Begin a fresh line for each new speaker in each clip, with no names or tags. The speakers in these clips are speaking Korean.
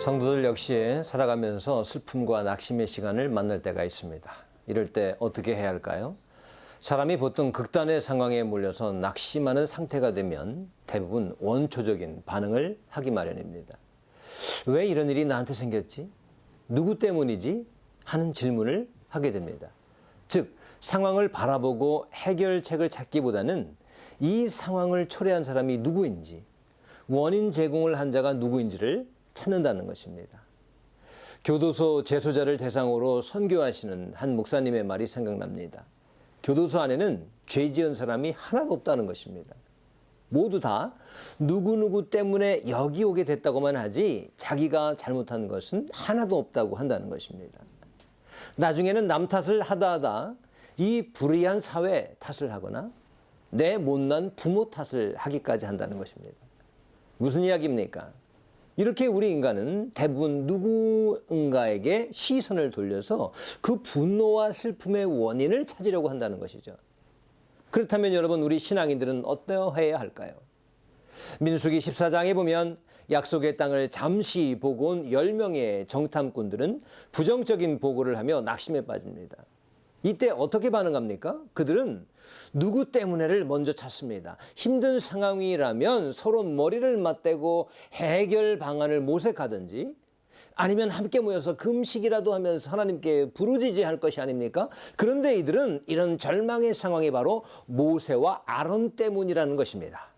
성도들 역시 살아가면서 슬픔과 낙심의 시간을 만날 때가 있습니다. 이럴 때 어떻게 해야 할까요? 사람이 보통 극단의 상황에 몰려서 낙심하는 상태가 되면 대부분 원초적인 반응을 하기 마련입니다. 왜 이런 일이 나한테 생겼지? 누구 때문이지? 하는 질문을 하게 됩니다. 즉, 상황을 바라보고 해결책을 찾기보다는 이 상황을 초래한 사람이 누구인지, 원인 제공을 한 자가 누구인지를 찾는다는 것입니다. 교도소 재소자를 대상으로 선교하시는 한 목사님의 말이 생각납니다. 교도소 안에는 죄 지은 사람이 하나도 없다는 것입니다. 모두 다 누구누구 때문에 여기 오게 됐다고만 하지 자기가 잘못한 것은 하나도 없다고 한다는 것입니다. 나중에는 남 탓을 하다 이 불의한 사회 탓을 하거나 내 못난 부모 탓을 하기까지 한다는 것입니다. 무슨 이야기입니까? 이렇게 우리 인간은 대부분 누군가에게 시선을 돌려서 그 분노와 슬픔의 원인을 찾으려고 한다는 것이죠. 그렇다면 여러분, 우리 신앙인들은 어떠해야 할까요? 민수기 14장에 보면 약속의 땅을 잠시 보고 온 10명의 정탐꾼들은 부정적인 보고를 하며 낙심에 빠집니다. 이때 어떻게 반응합니까? 그들은 누구 때문에를 먼저 찾습니다. 힘든 상황이라면 서로 머리를 맞대고 해결 방안을 모색하든지 아니면 함께 모여서 금식이라도 하면서 하나님께 부르짖어야 것이 아닙니까? 그런데 이들은 이런 절망의 상황이 바로 모세와 아론 때문이라는 것입니다.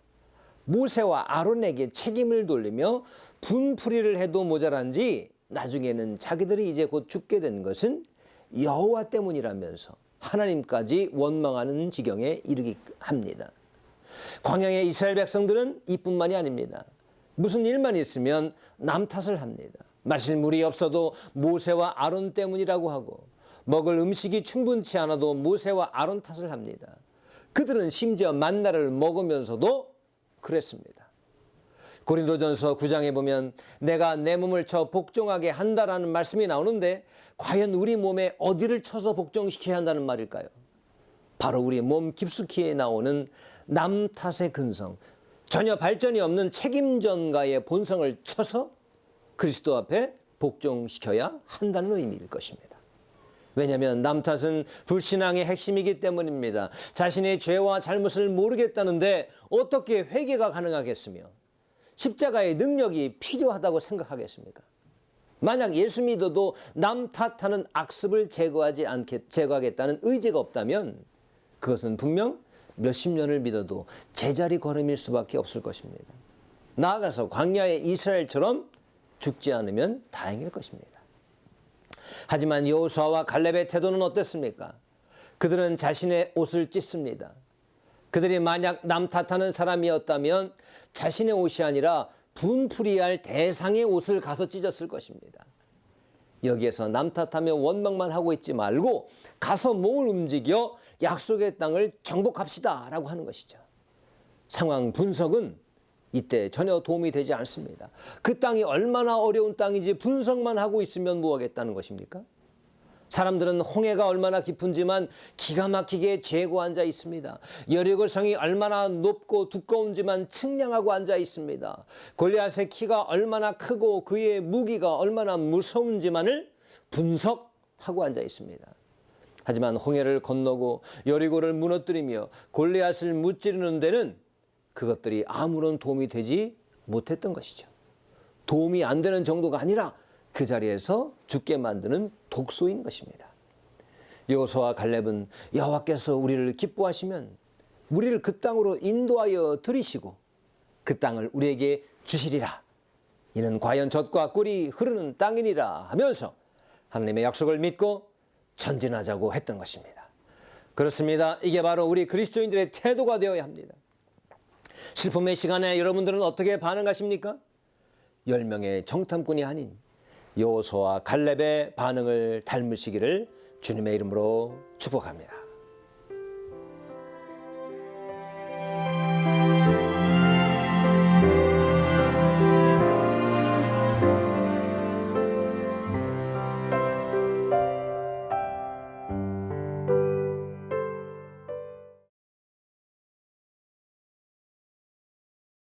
모세와 아론에게 책임을 돌리며 분풀이를 해도 모자란지 나중에는 자기들이 이제 곧 죽게 된 것은 여호와 때문이라면서 하나님까지 원망하는 지경에 이르게 합니다. 광야의 이스라엘 백성들은 이뿐만이 아닙니다. 무슨 일만 있으면 남 탓을 합니다. 마실 물이 없어도 모세와 아론 때문이라고 하고 먹을 음식이 충분치 않아도 모세와 아론 탓을 합니다. 그들은 심지어 만나를 먹으면서도 그랬습니다. 고린도전서 9장에 보면 내가 내 몸을 쳐 복종하게 한다라는 말씀이 나오는데 과연 우리 몸에 어디를 쳐서 복종시켜야 한다는 말일까요? 바로 우리 몸 깊숙이에 나오는 남 탓의 근성, 전혀 발전이 없는 책임전가의 본성을 쳐서 그리스도 앞에 복종시켜야 한다는 의미일 것입니다. 왜냐하면 남 탓은 불신앙의 핵심이기 때문입니다. 자신의 죄와 잘못을 모르겠다는데 어떻게 회개가 가능하겠으며 십자가의 능력이 필요하다고 생각하겠습니까? 만약 예수 믿어도 남 탓하는 악습을 제거하겠다는 의지가 없다면 그것은 분명 몇십 년을 믿어도 제자리 걸음일 수밖에 없을 것입니다. 나아가서 광야의 이스라엘처럼 죽지 않으면 다행일 것입니다. 하지만 여호수아와 갈렙의 태도는 어땠습니까? 그들은 자신의 옷을 찢습니다. 그들이 만약 남 탓하는 사람이었다면 자신의 옷이 아니라 분풀이할 대상의 옷을 가서 찢었을 것입니다. 여기에서 남 탓하며 원망만 하고 있지 말고 가서 몸을 움직여 약속의 땅을 정복합시다 라고 하는 것이죠. 상황 분석은 이때 전혀 도움이 되지 않습니다. 그 땅이 얼마나 어려운 땅인지 분석만 하고 있으면 뭐 하겠다는 것입니까? 사람들은 홍해가 얼마나 깊은지만 기가 막히게 재고 앉아 있습니다. 여리고 성이 얼마나 높고 두꺼운지만 측량하고 앉아 있습니다. 골리앗의 키가 얼마나 크고 그의 무기가 얼마나 무서운지만을 분석하고 앉아 있습니다. 하지만 홍해를 건너고 여리고를 무너뜨리며 골리앗을 무찌르는 데는 그것들이 아무런 도움이 되지 못했던 것이죠. 도움이 안 되는 정도가 아니라 그 자리에서 죽게 만드는 독소인 것입니다. 여호수아와 갈렙은 여호와께서 우리를 기뻐하시면 우리를 그 땅으로 인도하여 들이시고 그 땅을 우리에게 주시리라. 이는 과연 젖과 꿀이 흐르는 땅이니라 하면서 하나님의 약속을 믿고 전진하자고 했던 것입니다. 그렇습니다. 이게 바로 우리 그리스도인들의 태도가 되어야 합니다. 슬픔의 시간에 여러분들은 어떻게 반응하십니까? 10명의 정탐꾼이 아닌 여호수아와 갈렙의 반응을 닮으시기를 주님의 이름으로 축복합니다.